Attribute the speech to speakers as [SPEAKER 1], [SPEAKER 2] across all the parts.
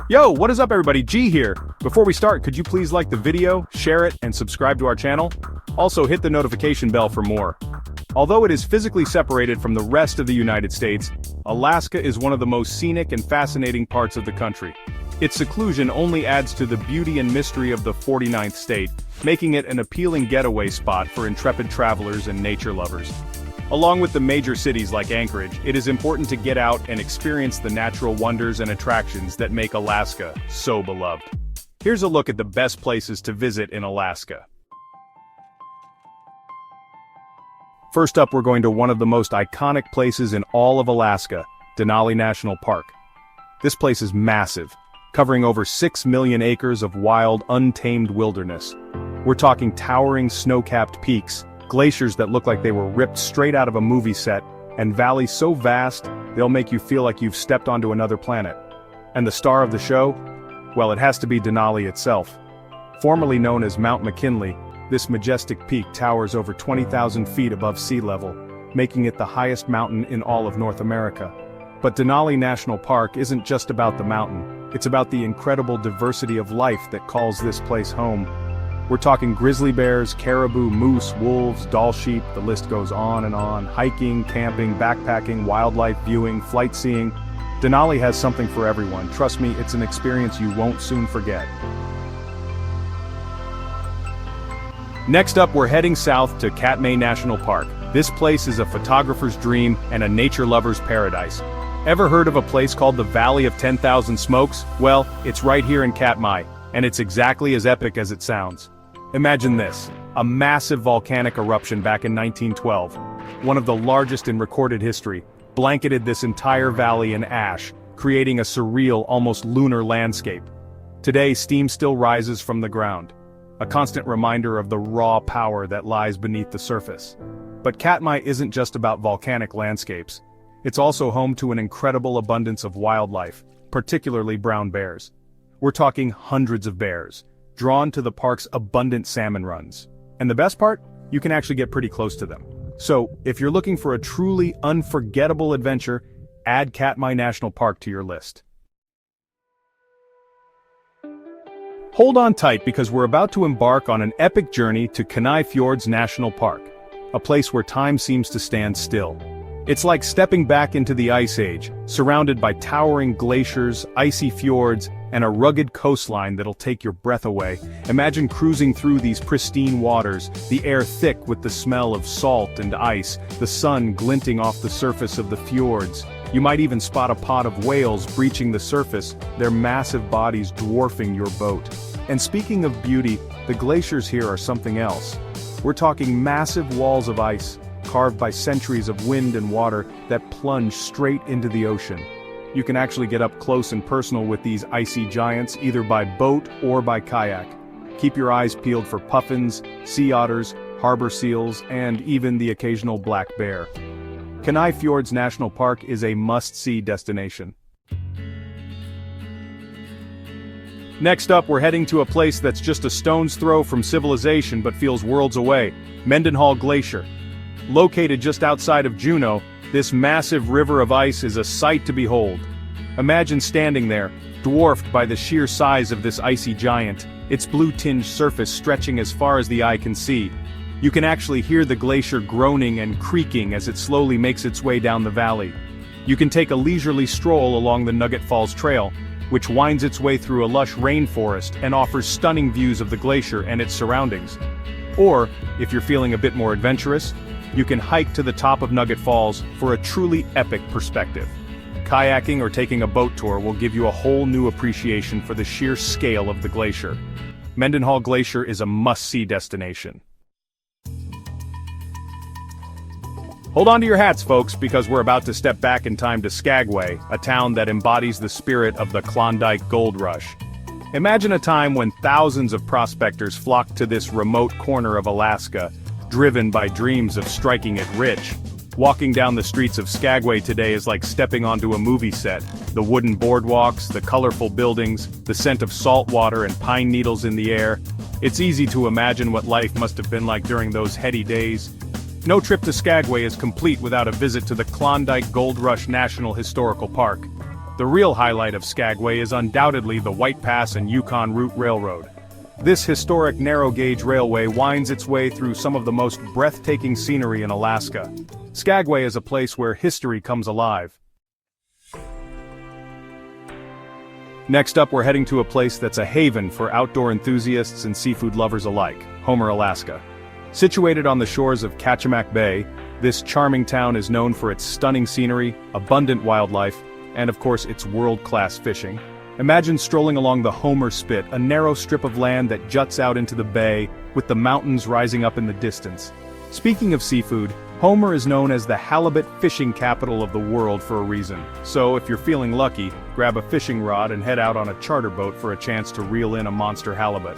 [SPEAKER 1] Yo, what is up everybody, G here. Before we start, could you please like the video, share it, and subscribe to our channel? Also hit the notification bell for more. Although it is physically separated from the rest of the United States, Alaska is one of the most scenic and fascinating parts of the country. Its seclusion only adds to the beauty and mystery of the 49th state, making it an appealing getaway spot for intrepid travelers and nature lovers. Along with the major cities like Anchorage, it is important to get out and experience the natural wonders and attractions that make Alaska so beloved. Here's a look at the best places to visit in Alaska. First up, we're going to one of the most iconic places in all of Alaska, Denali National Park. This place is massive, covering over 6 million acres of wild, untamed wilderness. We're talking towering snow-capped peaks, glaciers that look like they were ripped straight out of a movie set, and valleys so vast, they'll make you feel like you've stepped onto another planet. And the star of the show? Well, it has to be Denali itself. Formerly known as Mount McKinley, this majestic peak towers over 20,000 feet above sea level, making it the highest mountain in all of North America. But Denali National Park isn't just about the mountain, it's about the incredible diversity of life that calls this place home. We're talking grizzly bears, caribou, moose, wolves, Dall sheep, the list goes on and on, hiking, camping, backpacking, wildlife viewing, flight seeing. Denali has something for everyone. Trust me, it's an experience you won't soon forget. Next up, we're heading south to Katmai National Park. This place is a photographer's dream and a nature lover's paradise. Ever heard of a place called the Valley of 10,000 Smokes? Well, it's right here in Katmai, and it's exactly as epic as it sounds. Imagine this, a massive volcanic eruption back in 1912, one of the largest in recorded history, blanketed this entire valley in ash, creating a surreal, almost lunar landscape. Today, steam still rises from the ground, a constant reminder of the raw power that lies beneath the surface. But Katmai isn't just about volcanic landscapes. It's also home to an incredible abundance of wildlife, particularly brown bears. We're talking hundreds of bears, drawn to the park's abundant salmon runs. And the best part? You can actually get pretty close to them. So, if you're looking for a truly unforgettable adventure, add Katmai National Park to your list. Hold on tight because we're about to embark on an epic journey to Kenai Fjords National Park, a place where time seems to stand still. It's like stepping back into the Ice Age, surrounded by towering glaciers, icy fjords, and a rugged coastline that'll take your breath away. Imagine cruising through these pristine waters, the air thick with the smell of salt and ice, the sun glinting off the surface of the fjords. You might even spot a pod of whales breaching the surface, their massive bodies dwarfing your boat. And speaking of beauty, the glaciers here are something else. We're talking massive walls of ice, carved by centuries of wind and water that plunge straight into the ocean. You can actually get up close and personal with these icy giants either by boat or by kayak. Keep your eyes peeled for puffins, sea otters, harbor seals, and even the occasional black bear. Kenai Fjords National Park is a must-see destination. Next up, we're heading to a place that's just a stone's throw from civilization but feels worlds away, Mendenhall Glacier. Located just outside of Juneau, this massive river of ice is a sight to behold. Imagine standing there, dwarfed by the sheer size of this icy giant, its blue-tinged surface stretching as far as the eye can see. You can actually hear the glacier groaning and creaking as it slowly makes its way down the valley. You can take a leisurely stroll along the Nugget Falls Trail, which winds its way through a lush rainforest and offers stunning views of the glacier and its surroundings. Or, if you're feeling a bit more adventurous, you can hike to the top of Nugget Falls for a truly epic perspective. Kayaking or taking a boat tour will give you a whole new appreciation for the sheer scale of the glacier. Mendenhall Glacier is a must-see destination. Hold on to your hats, folks, because we're about to step back in time to Skagway, a town that embodies the spirit of the Klondike Gold Rush. Imagine a time when thousands of prospectors flocked to this remote corner of Alaska, driven by dreams of striking it rich. Walking down the streets of Skagway today is like stepping onto a movie set. The wooden boardwalks, the colorful buildings, the scent of salt water and pine needles in the air. It's easy to imagine what life must have been like during those heady days. No trip to Skagway is complete without a visit to the Klondike Gold Rush National Historical Park. The real highlight of Skagway is undoubtedly the White Pass and Yukon Route Railroad. This historic narrow-gauge railway winds its way through some of the most breathtaking scenery in Alaska. Skagway is a place where history comes alive. Next up, we're heading to a place that's a haven for outdoor enthusiasts and seafood lovers alike, Homer, Alaska. Situated on the shores of Ketchikan Bay, this charming town is known for its stunning scenery, abundant wildlife, and of course its world-class fishing. Imagine strolling along the Homer Spit, a narrow strip of land that juts out into the bay, with the mountains rising up in the distance. Speaking of seafood, Homer is known as the halibut fishing capital of the world for a reason. So if you're feeling lucky, grab a fishing rod and head out on a charter boat for a chance to reel in a monster halibut.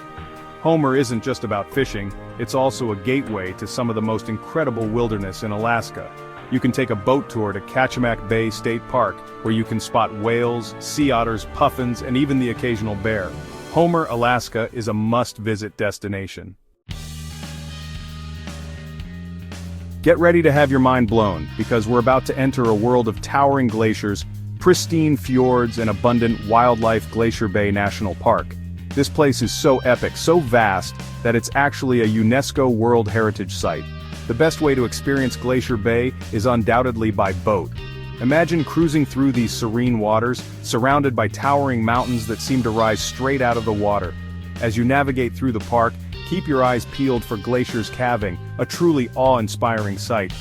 [SPEAKER 1] Homer isn't just about fishing, it's also a gateway to some of the most incredible wilderness in Alaska. You can take a boat tour to Ketchikan Bay State Park, where you can spot whales, sea otters, puffins, and even the occasional bear. Homer, Alaska is a must-visit destination. Get ready to have your mind blown, because we're about to enter a world of towering glaciers, pristine fjords, and abundant wildlife. Glacier Bay National Park. This place is so epic, so vast, that it's actually a UNESCO World Heritage Site. The best way to experience Glacier Bay is undoubtedly by boat. Imagine cruising through these serene waters, surrounded by towering mountains that seem to rise straight out of the water. As you navigate through the park, keep your eyes peeled for glaciers calving, a truly awe-inspiring sight.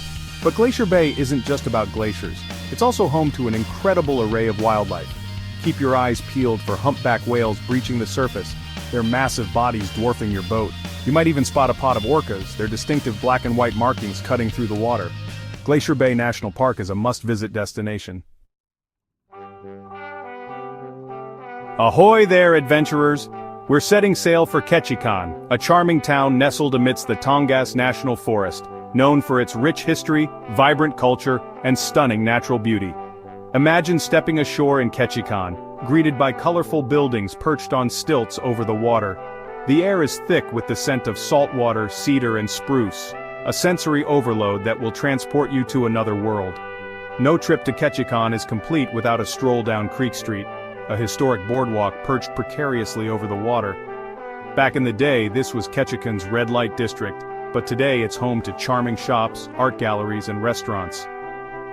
[SPEAKER 1] But Glacier Bay isn't just about glaciers. It's also home to an incredible array of wildlife. Keep your eyes peeled for humpback whales breaching the surface, their massive bodies dwarfing your boat. You might even spot a pod of orcas, their distinctive black and white markings cutting through the water. Glacier Bay National Park is a must-visit destination. Ahoy there, adventurers! We're setting sail for Ketchikan, a charming town nestled amidst the Tongass National Forest, known for its rich history, vibrant culture, and stunning natural beauty. Imagine stepping ashore in Ketchikan, greeted by colorful buildings perched on stilts over the water. The air is thick with the scent of saltwater, cedar, and spruce, a sensory overload that will transport you to another world. No trip to Ketchikan is complete without a stroll down Creek Street, a historic boardwalk perched precariously over the water. Back in the day, this was Ketchikan's red light district, but today it's home to charming shops, art galleries, and restaurants.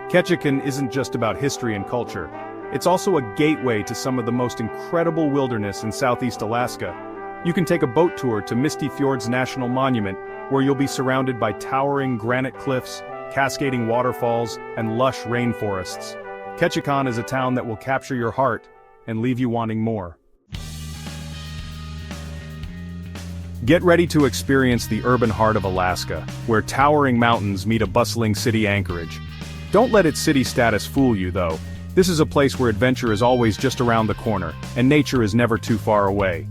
[SPEAKER 1] Ketchikan isn't just about history and culture. It's also a gateway to some of the most incredible wilderness in southeast Alaska. You can take a boat tour to Misty Fjords National Monument, where you'll be surrounded by towering granite cliffs, cascading waterfalls, and lush rainforests. Ketchikan is a town that will capture your heart and leave you wanting more. Get ready to experience the urban heart of Alaska, where towering mountains meet a bustling city Anchorage. Don't let its city status fool you, though. This is a place where adventure is always just around the corner, and nature is never too far away.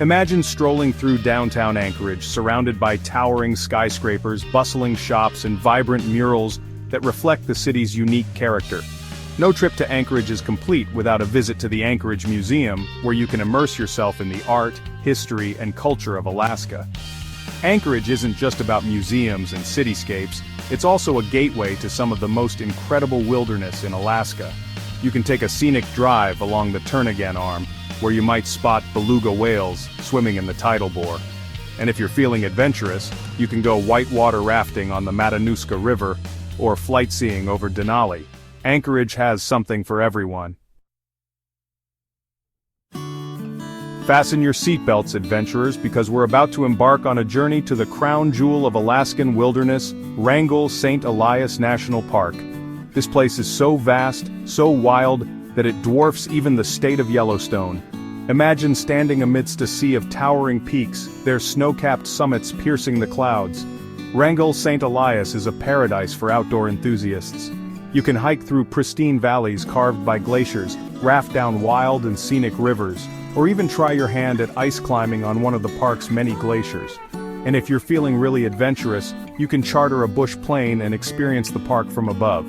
[SPEAKER 1] Imagine strolling through downtown Anchorage, surrounded by towering skyscrapers, bustling shops, and vibrant murals that reflect the city's unique character. No trip to Anchorage is complete without a visit to the Anchorage Museum, where you can immerse yourself in the art, history, and culture of Alaska. Anchorage isn't just about museums and cityscapes, it's also a gateway to some of the most incredible wilderness in Alaska. You can take a scenic drive along the Turnagain Arm, where you might spot beluga whales swimming in the tidal bore. And if you're feeling adventurous, you can go whitewater rafting on the Matanuska River, or flight seeing over Denali. Anchorage has something for everyone. Fasten your seatbelts, adventurers, because we're about to embark on a journey to the crown jewel of Alaskan wilderness, Wrangell St. Elias National Park. This place is so vast, so wild, that it dwarfs even the state of Yellowstone. Imagine standing amidst a sea of towering peaks, their snow-capped summits piercing the clouds. Wrangell St. Elias is a paradise for outdoor enthusiasts. You can hike through pristine valleys carved by glaciers, raft down wild and scenic rivers, or even try your hand at ice climbing on one of the park's many glaciers. And if you're feeling really adventurous, you can charter a bush plane and experience the park from above.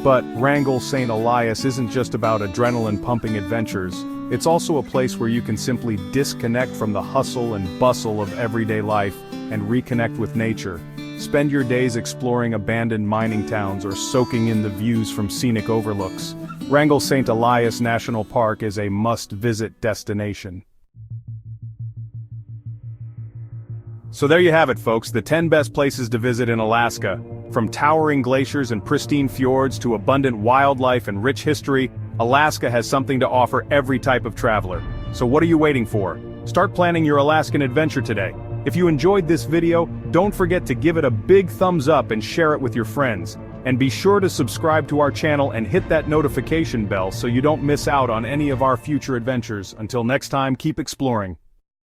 [SPEAKER 1] But Wrangell St. Elias isn't just about adrenaline-pumping adventures. It's also a place where you can simply disconnect from the hustle and bustle of everyday life and reconnect with nature. Spend your days exploring abandoned mining towns or soaking in the views from scenic overlooks. Wrangell St. Elias National Park is a must-visit destination. So there you have it, folks, the 10 best places to visit in Alaska. From towering glaciers and pristine fjords to abundant wildlife and rich history, Alaska has something to offer every type of traveler. So what are you waiting for? Start planning your Alaskan adventure today. If you enjoyed this video, don't forget to give it a big thumbs up and share it with your friends. And be sure to subscribe to our channel and hit that notification bell so you don't miss out on any of our future adventures. Until next time, keep exploring.